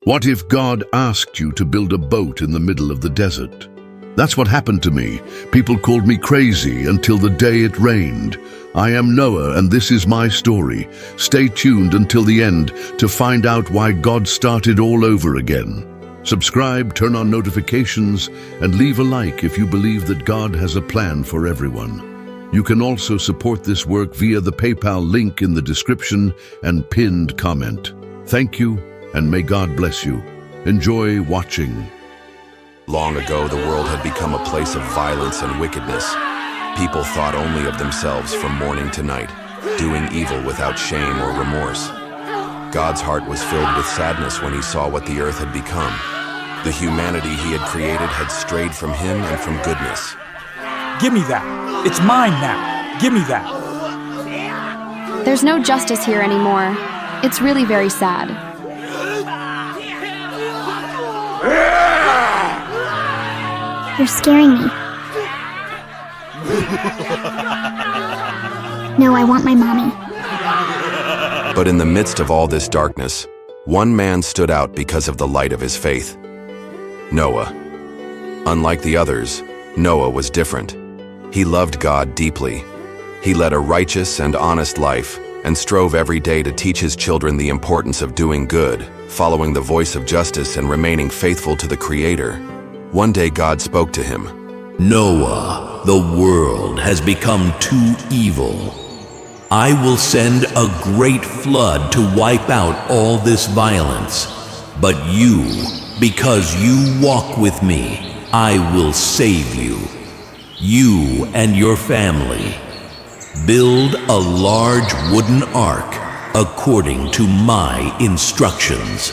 What if God asked you to build a boat in the middle of the desert? That's what happened to me. People called me crazy until the day it rained. I am Noah, and this is my story. Stay tuned until the end to find out why God started all over again. Subscribe, turn on notifications, and leave a like if you believe that God has a plan for everyone. You can also support this work via the PayPal link in the description and pinned comment. Thank you, and may God bless you. Enjoy watching. Long ago, the world had become a place of violence and wickedness. People thought only of themselves from morning to night, doing evil without shame or remorse. God's heart was filled with sadness when he saw what the earth had become. The humanity he had created had strayed from him and from goodness. Give me that. It's mine now. Give me that. There's no justice here anymore. It's really very sad. You're scaring me. No, I want my mommy. But in the midst of all this darkness, one man stood out because of the light of his faith: Noah. Unlike the others, Noah was different. He loved God deeply. He led a righteous and honest life and strove every day to teach his children the importance of doing good, following the voice of justice and remaining faithful to the Creator. One day God spoke to him. Noah, the world has become too evil. I will send a great flood to wipe out all this violence. But you, because you walk with me, I will save you. You and your family. Build a large wooden ark according to my instructions.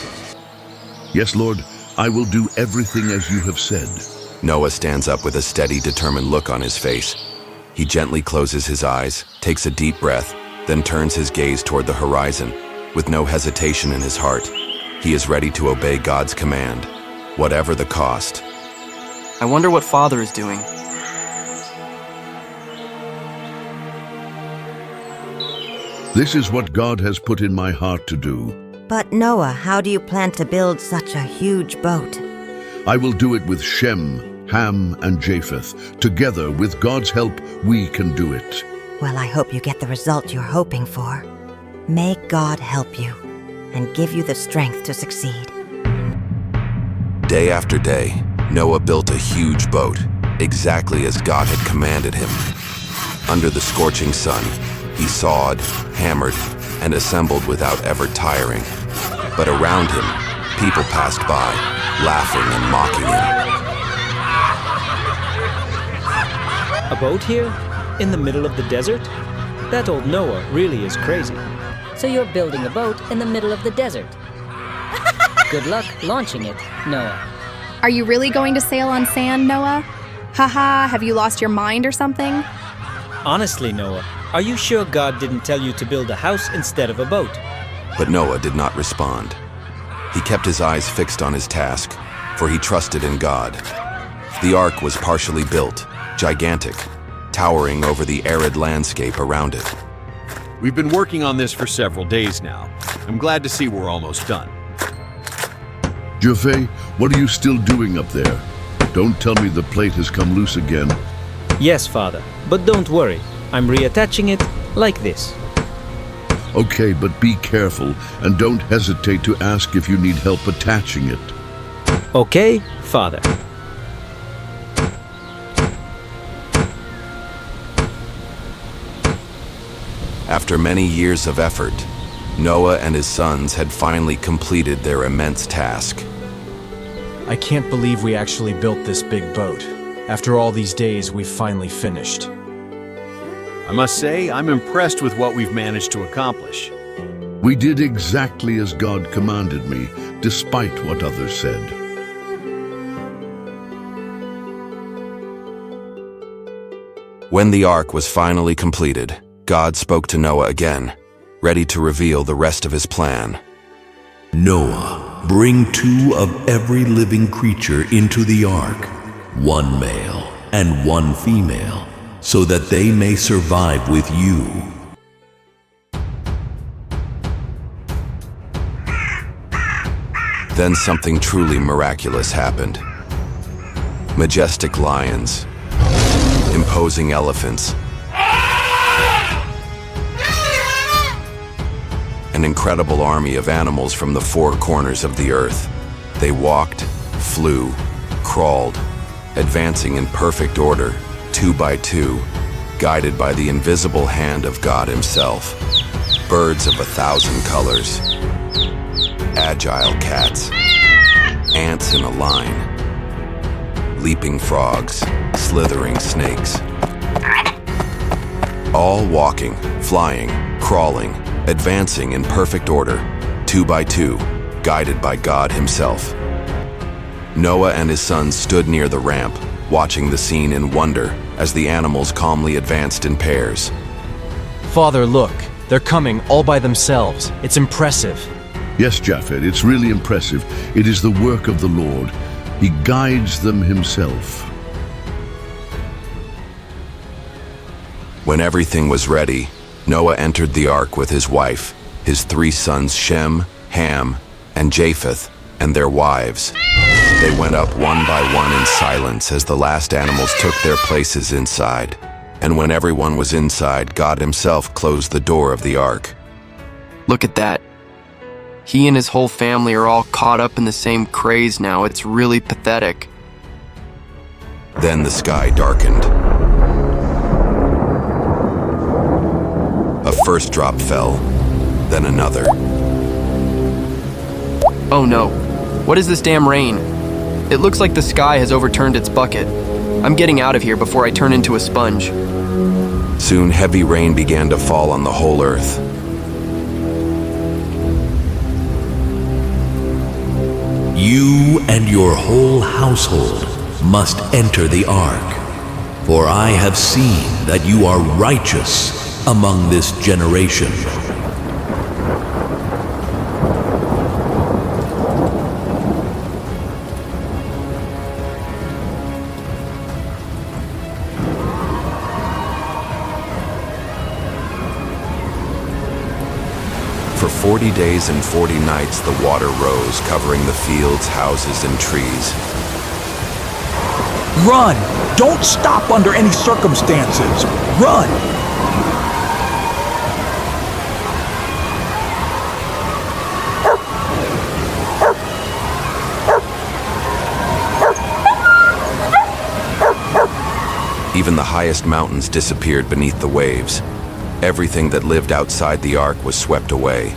Yes, Lord, I will do everything as you have said. Noah stands up with a steady, determined look on his face. He gently closes his eyes, takes a deep breath, then turns his gaze toward the horizon. With no hesitation in his heart, he is ready to obey God's command, whatever the cost. I wonder what Father is doing. This is what God has put in my heart to do. But Noah, how do you plan to build such a huge boat? I will do it with Shem, Ham, and Japheth. Together, with God's help, we can do it. Well, I hope you get the result you're hoping for. May God help you and give you the strength to succeed. Day after day, Noah built a huge boat, exactly as God had commanded him. Under the scorching sun, he sawed, hammered, and assembled without ever tiring. But around him, people passed by, laughing and mocking him. A boat here? In the middle of the desert? That old Noah really is crazy. So you're building a boat in the middle of the desert. Good luck launching it, Noah. Are you really going to sail on sand, Noah? Haha, have you lost your mind or something? Honestly, Noah, are you sure God didn't tell you to build a house instead of a boat? But Noah did not respond. He kept his eyes fixed on his task, for he trusted in God. The ark was partially built, gigantic, towering over the arid landscape around it. We've been working on this for several days now. I'm glad to see we're almost done. Japhet, what are you still doing up there? Don't tell me the plate has come loose again. Yes, Father, but don't worry. I'm reattaching it like this. Okay, but be careful and don't hesitate to ask if you need help attaching it. Okay, Father. After many years of effort, Noah and his sons had finally completed their immense task. I can't believe we actually built this big boat. After all these days, we've finally finished. I must say, I'm impressed with what we've managed to accomplish. We did exactly as God commanded me, despite what others said. When the ark was finally completed, God spoke to Noah again, ready to reveal the rest of his plan. Noah, bring 2 of every living creature into the ark, 1 male and 1 female, so that they may survive with you. Then something truly miraculous happened. Majestic lions, imposing elephants, an incredible army of animals from the four corners of the earth. They walked, flew, crawled, advancing in perfect order, 2 by 2, guided by the invisible hand of God himself. Birds of 1,000 colors, agile cats, ants in a line, leaping frogs, slithering snakes. All walking, flying, crawling, advancing in perfect order, 2 by 2, guided by God himself. Noah and his sons stood near the ramp, watching the scene in wonder as the animals calmly advanced in pairs. Father, look. They're coming all by themselves. It's impressive. Yes, Japhet, it's really impressive. It is the work of the Lord. He guides them himself. When everything was ready, Noah entered the ark with his wife, his 3 sons Shem, Ham, and Japheth, and their wives. They went up one by one in silence as the last animals took their places inside. And when everyone was inside, God himself closed the door of the ark. Look at that. He and his whole family are all caught up in the same craze now. It's really pathetic. Then the sky darkened. A first drop fell, then another. Oh no. What is this damn rain? It looks like the sky has overturned its bucket. I'm getting out of here before I turn into a sponge. Soon heavy rain began to fall on the whole earth. You and your whole household must enter the ark, for I have seen that you are righteous among this generation. For 40 days and 40 nights the water rose, covering the fields, houses, and trees. Run! Don't stop under any circumstances! Run! Even the highest mountains disappeared beneath the waves. Everything that lived outside the ark was swept away.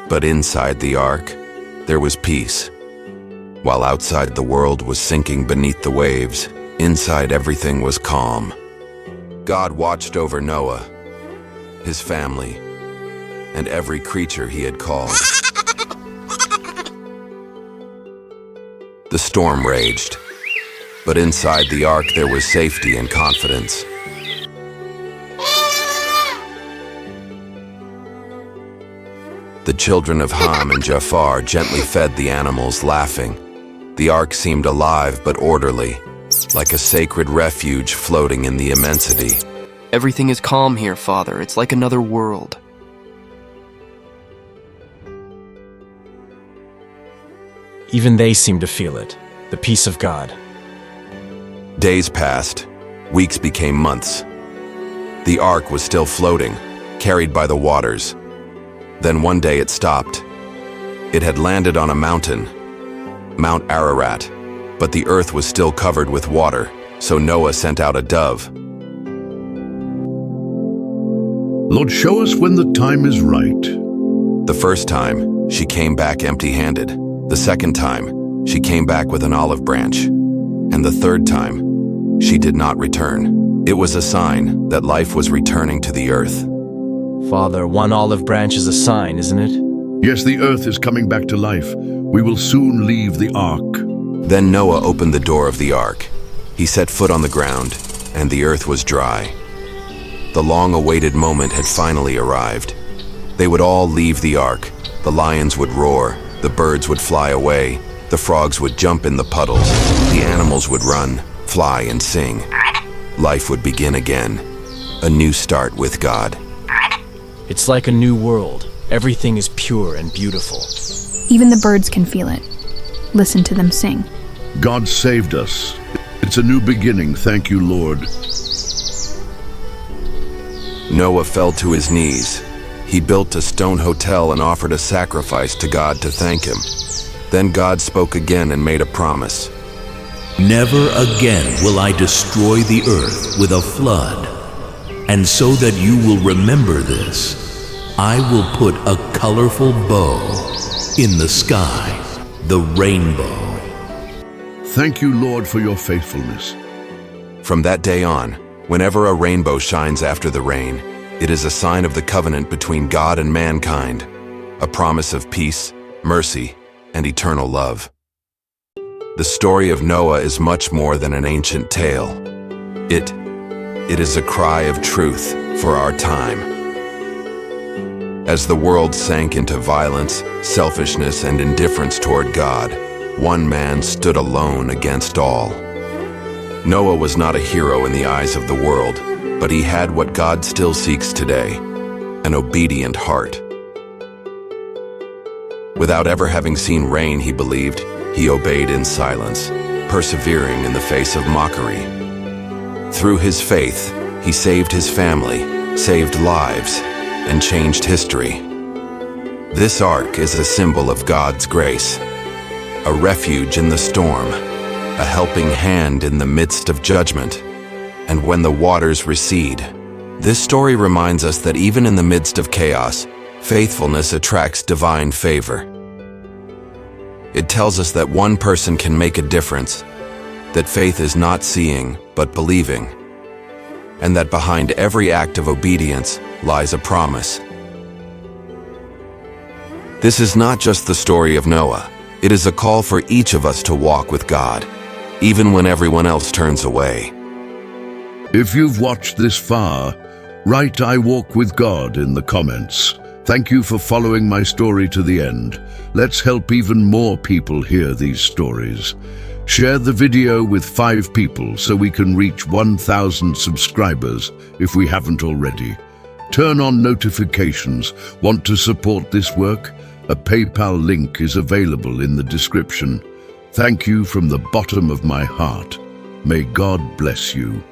But inside the ark, there was peace. While outside the world was sinking beneath the waves, inside everything was calm. God watched over Noah, his family, and every creature he had called. The storm raged, but inside the ark there was safety and confidence. The children of Ham and Jafar gently fed the animals, laughing. The ark seemed alive but orderly, like a sacred refuge floating in the immensity. Everything is calm here, Father. It's like another world. Even they seem to feel it, the peace of God. Days passed. Weeks became months. The ark was still floating, carried by the waters. Then one day it stopped. It had landed on a mountain, Mount Ararat, but the earth was still covered with water, so Noah sent out a dove. Lord, show us when the time is right. The first time, she came back empty-handed. The second time, she came back with an olive branch. And the third time, she did not return. It was a sign that life was returning to the earth. Father, one olive branch is a sign, isn't it? Yes, the earth is coming back to life. We will soon leave the ark. Then Noah opened the door of the ark. He set foot on the ground. and the earth was dry. The long-awaited moment had finally arrived. They would all leave the ark. The lions would roar, the birds would fly away, the frogs would jump in the puddles, the animals would run, fly, and sing. Life would begin again. A new start with God. It's like a new world. Everything is pure and beautiful. Even the birds can feel it. Listen to them sing. God saved us. It's a new beginning, thank you, Lord. Noah fell to his knees. He built a stone hotel and offered a sacrifice to God to thank him. Then God spoke again and made a promise. Never again will I destroy the earth with a flood. And so that you will remember this, I will put a colorful bow in the sky, the rainbow. Thank you, Lord, for your faithfulness. From that day on, whenever a rainbow shines after the rain, it is a sign of the covenant between God and mankind, a promise of peace, mercy, and eternal love. The story of Noah is much more than an ancient tale. It is a cry of truth for our time. As the world sank into violence, selfishness, and indifference toward God, one man stood alone against all. Noah was not a hero in the eyes of the world, but he had what God still seeks today, an obedient heart. Without ever having seen rain, he believed, he obeyed in silence, persevering in the face of mockery. Through his faith, he saved his family, saved lives, and changed history. This ark is a symbol of God's grace, a refuge in the storm, a helping hand in the midst of judgment. And when the waters recede, this story reminds us that even in the midst of chaos, faithfulness attracts divine favor. It tells us that one person can make a difference, that faith is not seeing, but believing, and that behind every act of obedience lies a promise. This is not just the story of Noah. It is a call for each of us to walk with God, even when everyone else turns away. If you've watched this far, write "I walk with God" in the comments. Thank you for following my story to the end. Let's help even more people hear these stories. Share the video with 5 people so we can reach 1,000 subscribers if we haven't already. Turn on notifications. Want to support this work? A PayPal link is available in the description. Thank you from the bottom of my heart. May God bless you.